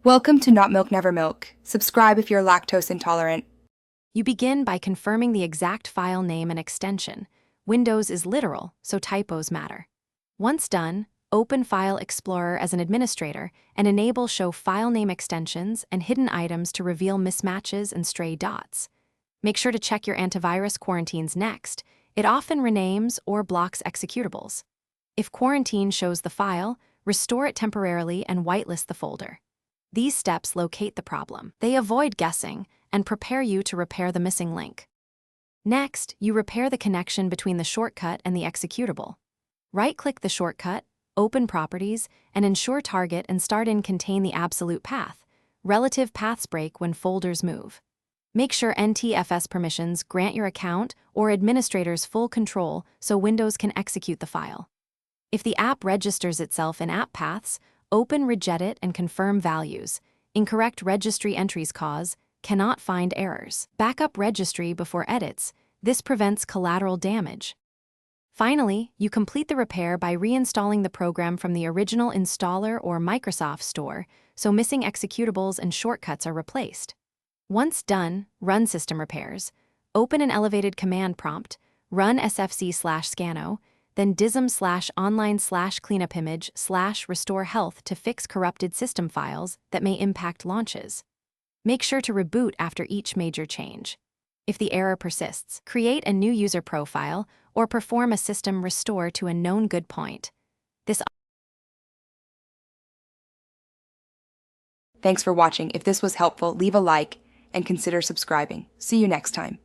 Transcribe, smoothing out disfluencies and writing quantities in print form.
Welcome to Not Milk Never Milk. Subscribe if you're lactose intolerant. You begin by confirming the exact file name and extension. Windows is literal, so typos matter. Once done, open File Explorer as an administrator and enable Show File Name Extensions and Hidden Items to reveal mismatches and stray dots. Make sure to check your antivirus quarantines next. It often renames or blocks executables. If quarantine shows the file, restore it temporarily and whitelist the folder. These steps locate the problem. They avoid guessing and prepare you to repair the missing link. Next, you repair the connection between the shortcut and the executable. Right-click the shortcut, open Properties, and ensure Target and Start in contain the absolute path. Relative paths break when folders move. Make sure NTFS permissions grant your account or administrators full control so Windows can execute the file. If the app registers itself in App Paths, open Regedit and confirm values. Incorrect registry entries cause cannot find errors. Backup registry before edits. This prevents collateral damage. Finally, you complete the repair by reinstalling the program from the original installer or Microsoft Store, so missing executables and shortcuts are replaced. Once done, run system repairs. Open an elevated command prompt, run sfc/scano, then dism/online/cleanupimage/restore health to fix corrupted system files that may impact launches. Make sure to reboot after each major change. If the error persists, create a new user profile or perform a system restore to a known good point. Thanks for watching. If this was helpful, leave a like and consider subscribing. See you next time.